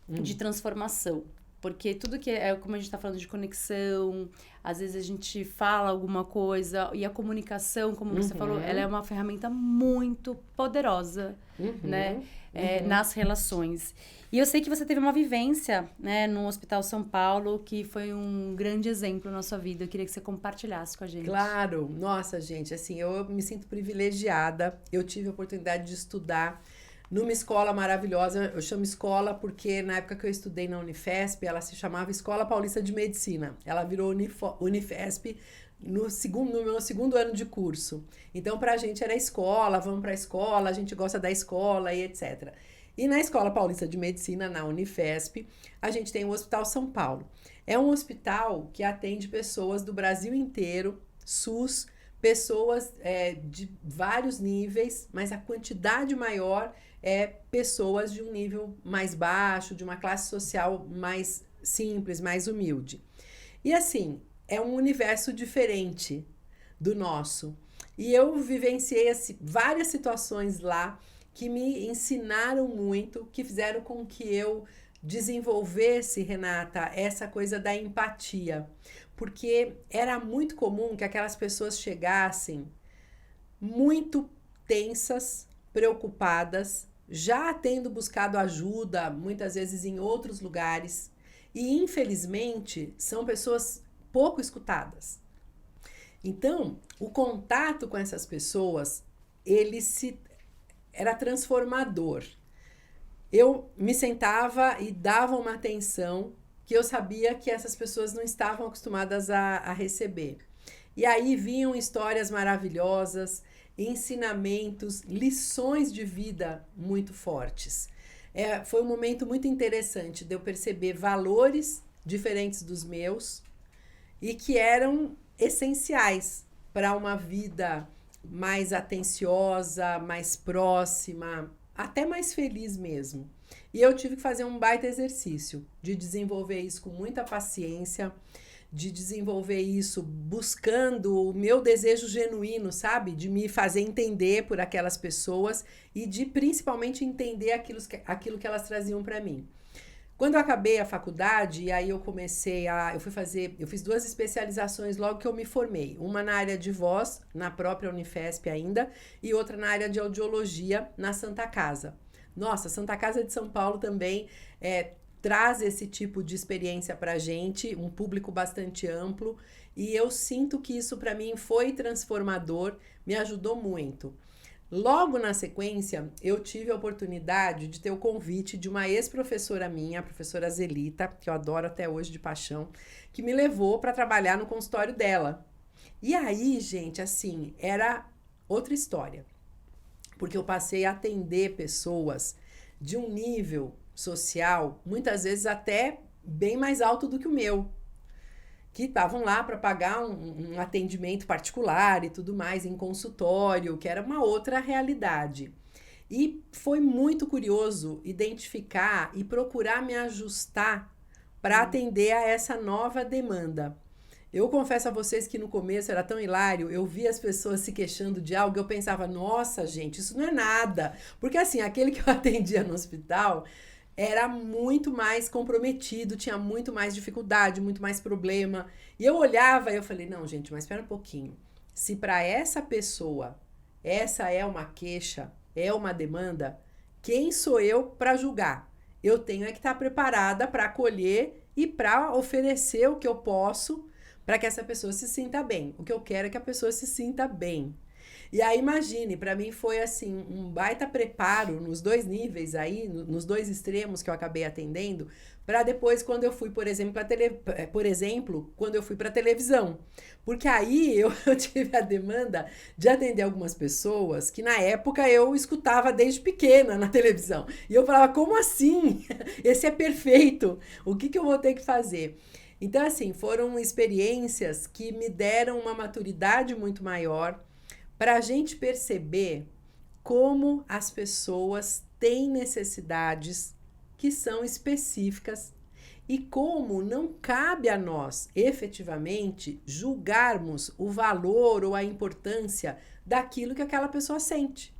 de transformação. Porque tudo que como a gente está falando de conexão, às vezes a gente fala alguma coisa e a comunicação, como você falou, ela é uma ferramenta muito poderosa, né? Nas relações. E eu sei que você teve uma vivência, né, no Hospital São Paulo, que foi um grande exemplo na sua vida. Eu queria que você compartilhasse com a gente. Claro! Nossa, gente, assim, eu me sinto privilegiada. Eu tive a oportunidade de estudar numa escola maravilhosa. Eu chamo escola porque na época que eu estudei na Unifesp, ela se chamava Escola Paulista de Medicina. Ela virou Unifesp no meu segundo ano de curso. Então, pra gente era escola, vamos pra escola, a gente gosta da escola e etc. E na Escola Paulista de Medicina, na Unifesp, a gente tem o Hospital São Paulo. É um hospital que atende pessoas do Brasil inteiro, SUS, pessoas de vários níveis, mas a quantidade maior é pessoas de um nível mais baixo, de uma classe social mais simples, mais humilde. E assim, é um universo diferente do nosso. E eu vivenciei várias situações lá que me ensinaram muito, que fizeram com que eu desenvolvesse, Renata, essa coisa da empatia. Porque era muito comum que aquelas pessoas chegassem muito tensas, preocupadas, já tendo buscado ajuda, muitas vezes em outros lugares. E, infelizmente, são pessoas pouco escutadas. Então, o contato com essas pessoas, era transformador. Eu me sentava e dava uma atenção que eu sabia que essas pessoas não estavam acostumadas a receber. E aí vinham histórias maravilhosas, ensinamentos, lições de vida muito fortes. Foi um momento muito interessante de eu perceber valores diferentes dos meus e que eram essenciais para uma vida mais atenciosa, mais próxima, até mais feliz mesmo. E eu tive que fazer um baita exercício de desenvolver isso com muita paciência, de desenvolver isso buscando o meu desejo genuíno, sabe? De me fazer entender por aquelas pessoas e de principalmente entender aquilo que elas traziam para mim. Quando eu acabei a faculdade, e aí eu fiz 2 especializações logo que eu me formei. Uma na área de voz, na própria Unifesp ainda, e outra na área de audiologia, na Santa Casa. Nossa, Santa Casa de São Paulo também traz esse tipo de experiência pra gente, um público bastante amplo, e eu sinto que isso para mim foi transformador, me ajudou muito. Logo na sequência, eu tive a oportunidade de ter o convite de uma ex-professora minha, a professora Zelita, que eu adoro até hoje de paixão, que me levou para trabalhar no consultório dela. E aí, gente, assim, era outra história. Porque eu passei a atender pessoas de um nível social, muitas vezes até bem mais alto do que o meu, que estavam lá para pagar um atendimento particular e tudo mais, em consultório, que era uma outra realidade. E foi muito curioso identificar e procurar me ajustar para atender a essa nova demanda. Eu confesso a vocês que no começo era tão hilário, eu via as pessoas se queixando de algo, eu pensava, nossa, gente, isso não é nada. Porque assim, aquele que eu atendia no hospital era muito mais comprometido, tinha muito mais dificuldade, muito mais problema. E eu olhava e eu falei, não, gente, mas espera um pouquinho. Se para essa pessoa essa é uma queixa, é uma demanda, quem sou eu para julgar? Eu tenho que estar preparada para acolher e para oferecer o que eu posso para que essa pessoa se sinta bem. O que eu quero é que a pessoa se sinta bem. E aí, imagine, para mim foi assim, um baita preparo nos 2 níveis aí, nos 2 extremos que eu acabei atendendo, para depois, quando eu fui, por exemplo, quando eu fui para televisão. Porque aí eu tive a demanda de atender algumas pessoas que na época eu escutava desde pequena na televisão. E eu falava, como assim? Esse é perfeito. O que eu vou ter que fazer? Então, assim, foram experiências que me deram uma maturidade muito maior para a gente perceber como as pessoas têm necessidades que são específicas e como não cabe a nós, efetivamente, julgarmos o valor ou a importância daquilo que aquela pessoa sente.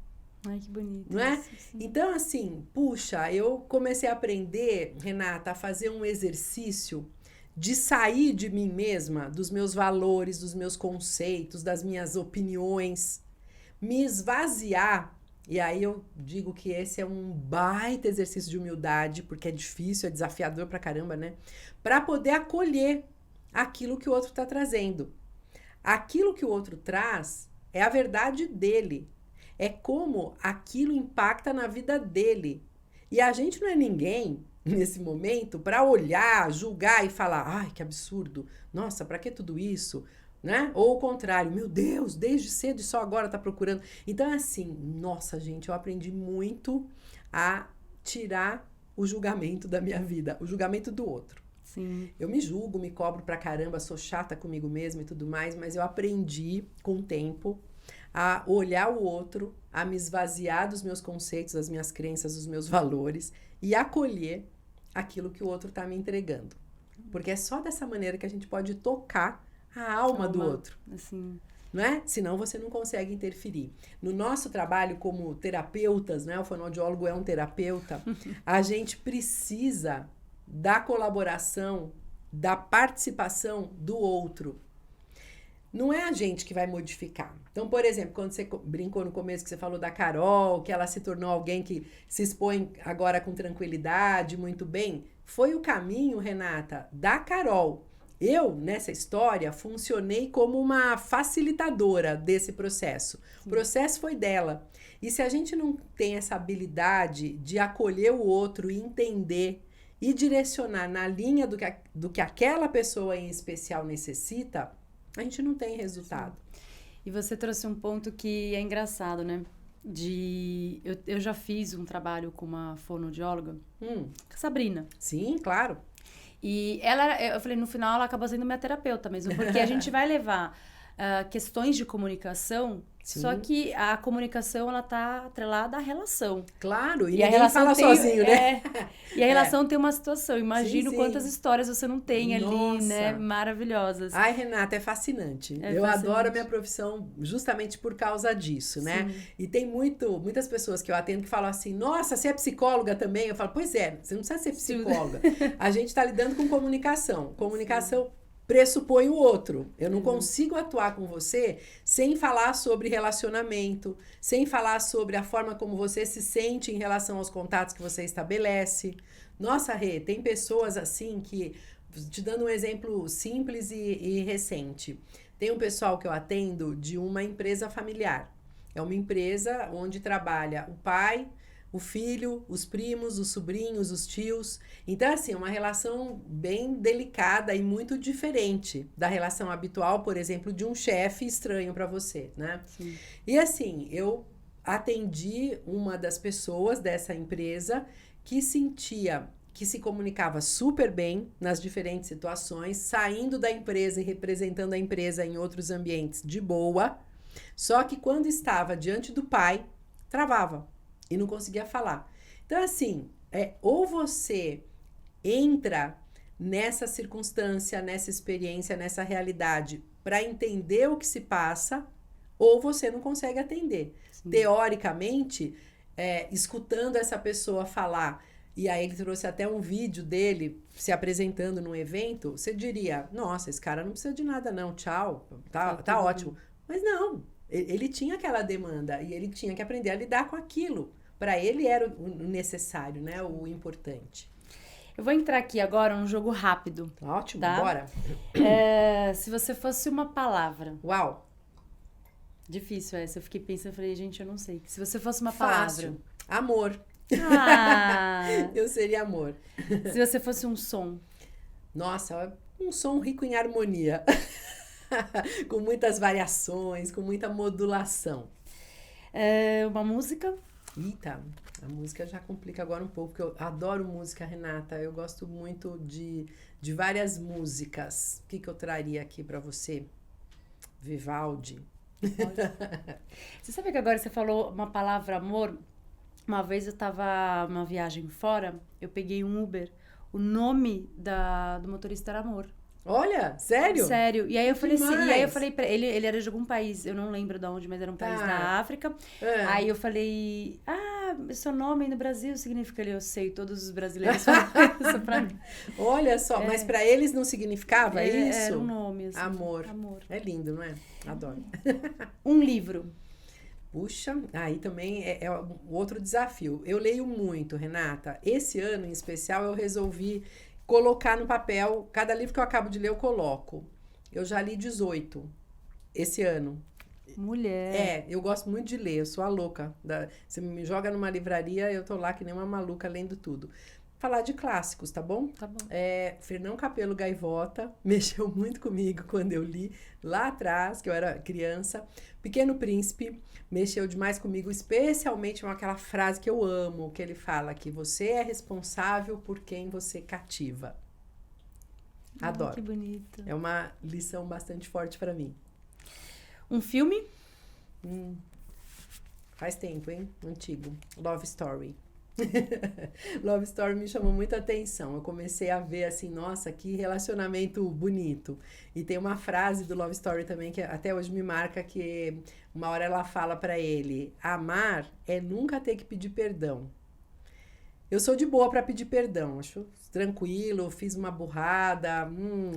Ai, que bonito. Não é? Isso, sim. Então, assim, puxa, eu comecei a aprender, Renata, a fazer um exercício de sair de mim mesma, dos meus valores, dos meus conceitos, das minhas opiniões, me esvaziar. E aí eu digo que esse é um baita exercício de humildade, porque é difícil, é desafiador pra caramba, né? Pra poder acolher aquilo que o outro tá trazendo. Aquilo que o outro traz é a verdade dele. É como aquilo impacta na vida dele. E a gente não é ninguém nesse momento para olhar, julgar e falar, ai, que absurdo, nossa, para que tudo isso, né? Ou o contrário, meu Deus, desde cedo e só agora tá procurando. Então, assim, nossa, gente, eu aprendi muito a tirar o julgamento da minha vida, o julgamento do outro. Sim. Eu me julgo, me cobro pra caramba, sou chata comigo mesma e tudo mais, mas eu aprendi com o tempo a olhar o outro, a me esvaziar dos meus conceitos, das minhas crenças, dos meus valores e acolher aquilo que o outro está me entregando. Porque é só dessa maneira que a gente pode tocar a alma do outro. Assim. Não é? Senão você não consegue interferir. No nosso trabalho como terapeutas, né? O fonoaudiólogo é um terapeuta, a gente precisa da colaboração, da participação do outro. Não é a gente que vai modificar. Então, por exemplo, quando você brincou no começo que você falou da Carol, que ela se tornou alguém que se expõe agora com tranquilidade, muito bem, foi o caminho, Renata, da Carol. Eu, nessa história, funcionei como uma facilitadora desse processo. O processo foi dela. E se a gente não tem essa habilidade de acolher o outro e entender e direcionar na linha do que aquela pessoa em especial necessita, a gente não tem resultado. Sim. E você trouxe um ponto que é engraçado, né? Eu já fiz um trabalho com uma fonoaudióloga, Sabrina. Sim, claro. E eu falei, no final ela acabou sendo minha terapeuta mesmo, porque a gente vai levar questões de comunicação, Sim. só que a comunicação, ela tá atrelada à relação. Claro, e a ninguém relação fala sozinho, né? E a relação tem uma situação, imagino Sim. quantas histórias você não tem ali, né? Nossa. Maravilhosas. Ai, Renata, é fascinante. Eu adoro a minha profissão justamente por causa disso, né? E tem muitas pessoas que eu atendo que falam assim, nossa, você é psicóloga também? Eu falo, pois é, você não precisa ser psicóloga. A gente está lidando com comunicação. Comunicação pressupõe o outro. Eu não consigo atuar com você sem falar sobre relacionamento, sem falar sobre a forma como você se sente em relação aos contatos que você estabelece. Nossa, Rê, tem pessoas assim que... Te dando um exemplo simples e recente. Tem um pessoal que eu atendo de uma empresa familiar. É uma empresa onde trabalha o pai, o filho, os primos, os sobrinhos, os tios. Então, assim, é uma relação bem delicada e muito diferente da relação habitual, por exemplo, de um chefe estranho para você, né? Sim. E assim, eu atendi uma das pessoas dessa empresa que se comunicava super bem nas diferentes situações, saindo da empresa e representando a empresa em outros ambientes de boa, só que quando estava diante do pai, travava e não conseguia falar. Então, assim, ou você entra nessa circunstância, nessa experiência, nessa realidade, para entender o que se passa, ou você não consegue atender. Sim. Teoricamente, escutando essa pessoa falar, e aí ele trouxe até um vídeo dele se apresentando num evento, você diria, nossa, esse cara não precisa de nada não, tchau, tá ótimo. Mas não, ele tinha aquela demanda e ele tinha que aprender a lidar com aquilo. Para ele era o necessário, né? O importante. Eu vou entrar aqui agora num jogo rápido. Ótimo, tá? bora. Se você fosse uma palavra. Uau. Difícil essa. Eu fiquei pensando, falei, gente, eu não sei. Se você fosse uma Fácil. palavra. Amor. Eu seria amor. Se você fosse um som. Nossa, um som rico em harmonia. Com muitas variações, com muita modulação. Uma música. Eita, a música já complica agora um pouco, porque eu adoro música, Renata. Eu gosto muito de várias músicas. O que eu traria aqui para você? Vivaldi. Você sabe que agora você falou uma palavra amor? Uma vez eu tava numa viagem fora, eu peguei um Uber. O nome do motorista era Amor. Olha, sério? Sério. E aí eu falei demais. assim, e aí eu falei pra ele era de algum país, eu não lembro de onde, mas era um país da África. Aí eu falei, seu nome no Brasil significa eu sei, todos os brasileiros falam isso pra mim. Olha só, mas pra eles não significava isso? Era um nome, assim. Amor. É lindo, não é? Adoro. Um livro. Puxa, aí também é outro desafio. Eu leio muito, Renata. Esse ano, em especial, eu resolvi colocar no papel, cada livro que eu acabo de ler eu coloco. Eu já li 18 esse ano. Mulher. Eu gosto muito de ler, eu sou a louca. Você me joga numa livraria, eu tô lá que nem uma maluca lendo tudo. Falar de clássicos, tá bom? Tá bom. Fernão Capelo Gaivota mexeu muito comigo quando eu li lá atrás, que eu era criança. Pequeno Príncipe mexeu demais comigo, especialmente com aquela frase que eu amo, que ele fala que você é responsável por quem você cativa. Adoro. Que bonito. É uma lição bastante forte para mim. Um filme? Faz tempo, hein? Antigo. Love Story. Love Story me chamou muita atenção. Eu comecei a ver assim, nossa, que relacionamento bonito. E tem uma frase do Love Story também que até hoje me marca, que uma hora ela fala pra ele: amar é nunca ter que pedir perdão. Eu sou de boa pra pedir perdão, acho tranquilo, fiz uma burrada,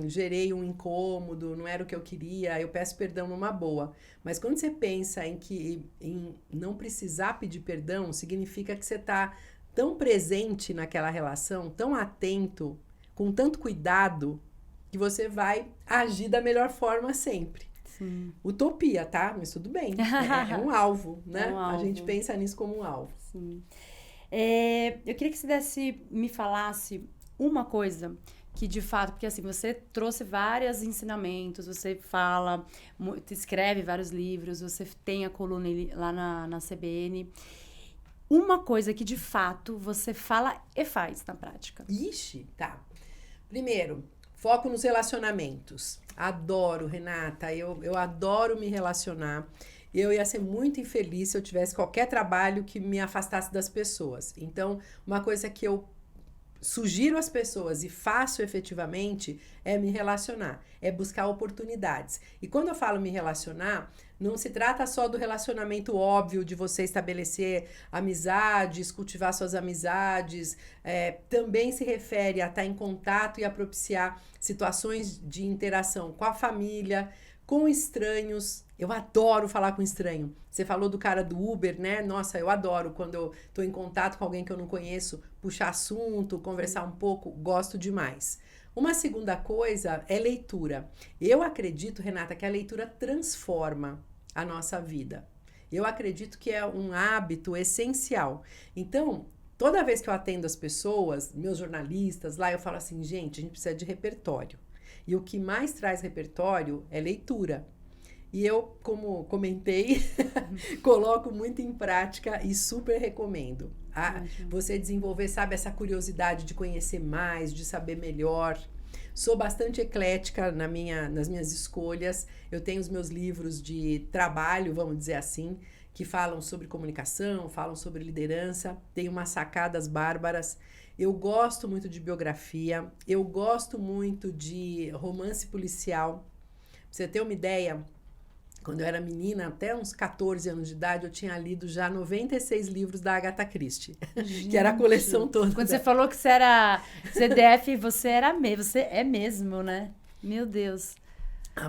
gerei um incômodo, não era o que eu queria, eu peço perdão numa boa. Mas quando você pensa em não precisar pedir perdão, significa que você tá tão presente naquela relação, tão atento, com tanto cuidado, que você vai agir da melhor forma sempre. Sim. Utopia, tá? Mas tudo bem. É um alvo, né? É um alvo. A gente pensa nisso como um alvo. Sim. Eu queria que você me falasse uma coisa que de fato, porque assim, você trouxe vários ensinamentos, você fala, escreve vários livros, você tem a coluna lá na CBN. Uma coisa que de fato você fala e faz na prática. Ixi, tá. Primeiro, foco nos relacionamentos. Adoro, Renata, eu adoro me relacionar. Eu ia ser muito infeliz se eu tivesse qualquer trabalho que me afastasse das pessoas. Então, uma coisa que eu sugiro às pessoas e faço efetivamente é me relacionar, é buscar oportunidades. E quando eu falo me relacionar, não se trata só do relacionamento óbvio de você estabelecer amizades, cultivar suas amizades, também se refere a estar em contato e a propiciar situações de interação com a família, com estranhos. Eu adoro falar com estranho. Você falou do cara do Uber, né? Nossa, eu adoro quando eu tô em contato com alguém que eu não conheço, puxar assunto, conversar um pouco, gosto demais. Uma segunda coisa é leitura. Eu acredito, Renata, que a leitura transforma a nossa vida. Eu acredito que é um hábito essencial. Então, toda vez que eu atendo as pessoas, meus jornalistas lá, eu falo assim, gente, a gente precisa de repertório. E o que mais traz repertório é leitura. E eu, como comentei, coloco muito em prática e super recomendo. Você desenvolver, sabe, essa curiosidade de conhecer mais, de saber melhor. Sou bastante eclética nas minhas escolhas. Eu tenho os meus livros de trabalho, vamos dizer assim, que falam sobre comunicação, falam sobre liderança. Tenho umas sacadas bárbaras. Eu gosto muito de biografia. Eu gosto muito de romance policial. Pra você ter uma ideia, quando eu era menina, até uns 14 anos de idade, eu tinha lido já 96 livros da Agatha Christie, que era a coleção toda. Quando você falou que você era CDF, você é mesmo, né? Meu Deus.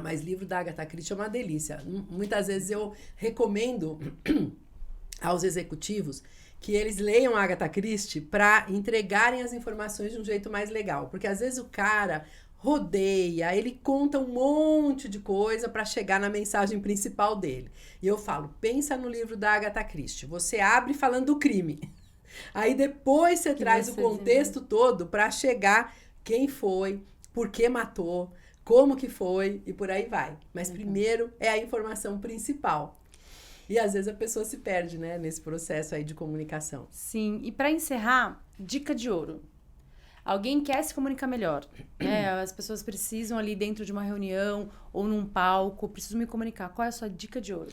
Mas livro da Agatha Christie é uma delícia. Muitas vezes eu recomendo aos executivos que eles leiam a Agatha Christie para entregarem as informações de um jeito mais legal. Porque às vezes o cara rodeia, ele conta um monte de coisa para chegar na mensagem principal dele. E eu falo, pensa no livro da Agatha Christie. Você abre falando do crime. Aí depois você traz o contexto todo para chegar quem foi, por que matou, como que foi e por aí vai. Mas primeiro é a informação principal. E às vezes a pessoa se perde, né, nesse processo aí de comunicação. Sim, e para encerrar, dica de ouro. Alguém quer se comunicar melhor, né? As pessoas precisam ali dentro de uma reunião ou num palco, precisam me comunicar. Qual é a sua dica de ouro?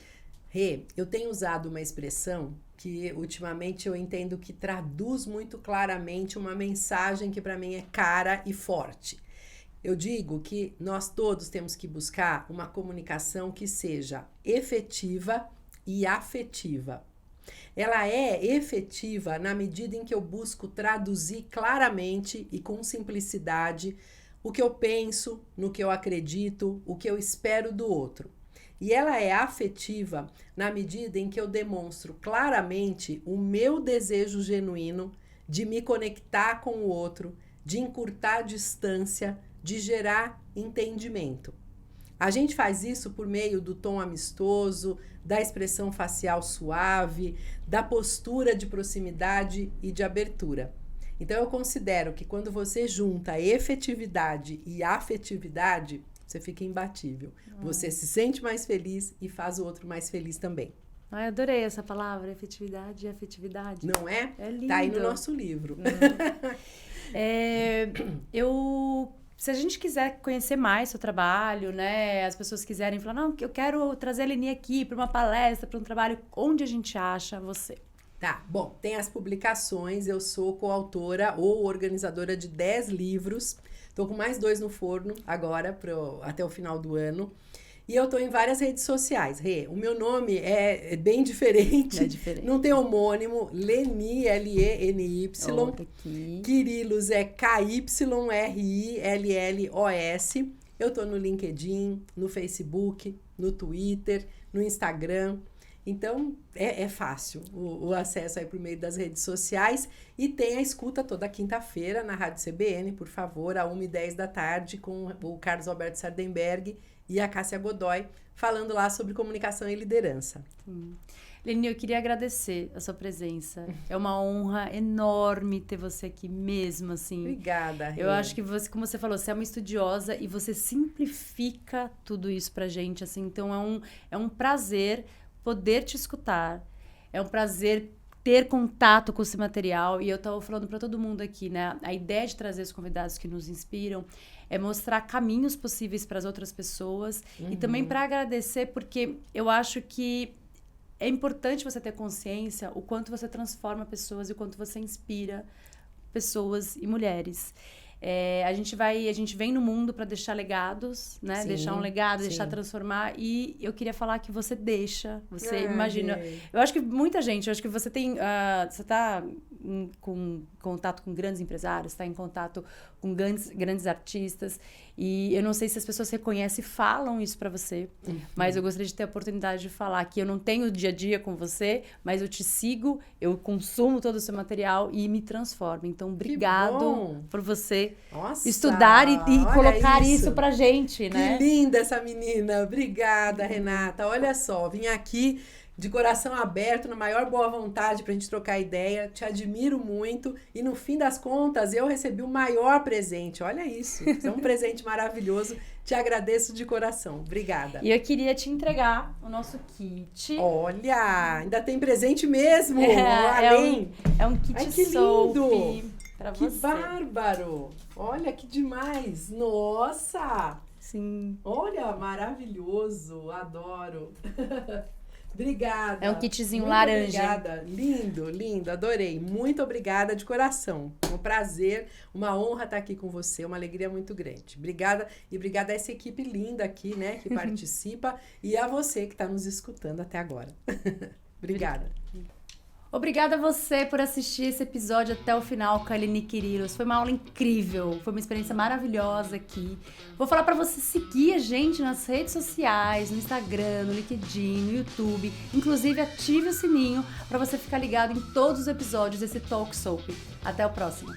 Rê, eu tenho usado uma expressão que ultimamente eu entendo que traduz muito claramente uma mensagem que para mim é cara e forte. Eu digo que nós todos temos que buscar uma comunicação que seja efetiva e afetiva. Ela é efetiva na medida em que eu busco traduzir claramente e com simplicidade o que eu penso, no que eu acredito, o que eu espero do outro. E ela é afetiva na medida em que eu demonstro claramente o meu desejo genuíno de me conectar com o outro, de encurtar a distância, de gerar entendimento. A gente faz isso por meio do tom amistoso, da expressão facial suave, da postura de proximidade e de abertura. Então, eu considero que quando você junta efetividade e afetividade, você fica imbatível. Você se sente mais feliz e faz o outro mais feliz também. Ai, adorei essa palavra, efetividade e afetividade. Não é? É lindo. Tá aí no nosso livro. Se a gente quiser conhecer mais seu trabalho, né? As pessoas quiserem falar, não, eu quero trazer a Leni aqui para uma palestra, para um trabalho, onde a gente acha você? Tá, bom, tem as publicações, eu sou coautora ou organizadora de 10 livros, tô com mais 2 no forno agora, até o final do ano. E eu tô em várias redes sociais, Rê. O meu nome é bem diferente. É diferente. Não tem homônimo. Leni, L-E-N-Y. Kyrillos é K-Y-R-I-L-L-O-S. Eu tô no LinkedIn, no Facebook, no Twitter, no Instagram. Então, é fácil o acesso aí por meio das redes sociais. E tem a escuta toda quinta-feira na Rádio CBN, por favor, às 1h10 da tarde, com o Carlos Alberto Sardenberg e a Cássia Godoy, falando lá sobre comunicação e liderança. Leni, eu queria agradecer a sua presença. É uma honra enorme ter você aqui mesmo, assim. Obrigada, Rê. Eu acho que você, como você falou, você é uma estudiosa e você simplifica tudo isso pra gente, assim. Então, é um prazer poder te escutar. É um prazer ter contato com esse material. E eu tava falando para todo mundo aqui, né? A ideia de trazer os convidados que nos inspiram é mostrar caminhos possíveis para as outras pessoas e também para agradecer, porque eu acho que é importante você ter consciência o quanto você transforma pessoas e o quanto você inspira pessoas e mulheres. A gente vem no mundo para deixar legados, né? Sim, deixar um legado, sim. deixar transformar. E eu queria falar que você deixa, você imagina. Eu acho que muita gente, eu acho que você tem, você está com contato com grandes empresários, está em contato com grandes artistas. E eu não sei se as pessoas reconhecem e falam isso para você, mas eu gostaria de ter a oportunidade de falar que eu não tenho dia a dia com você, mas eu te sigo, eu consumo todo o seu material e me transformo. Então, obrigado por você estudar e colocar isso pra gente, né? Que linda essa menina. Obrigada, Renata. Olha só, vim aqui de coração aberto, na maior boa vontade pra gente trocar ideia. Te admiro muito e no fim das contas eu recebi o maior presente. Olha isso, é um presente maravilhoso. Te agradeço de coração. Obrigada. E eu queria te entregar o nosso kit. Olha, ainda tem presente mesmo. É um kit. Ai, que lindo. Pra que você. Bárbaro. Olha que demais. Nossa. Sim. Olha, maravilhoso. Adoro. Obrigada. É um kitzinho muito laranja. Obrigada. Lindo, lindo. Adorei. Muito obrigada de coração. Um prazer, uma honra estar aqui com você. Uma alegria muito grande. Obrigada. E obrigada a essa equipe linda aqui, né? Que participa. E a você que está nos escutando até agora. Obrigada. Obrigada a você por assistir esse episódio até o final com a Aline Quirilos. Foi uma aula incrível, foi uma experiência maravilhosa aqui. Vou falar para você seguir a gente nas redes sociais, no Instagram, no LinkedIn, no YouTube. Inclusive, ative o sininho para você ficar ligado em todos os episódios desse Talk Soap. Até o próximo.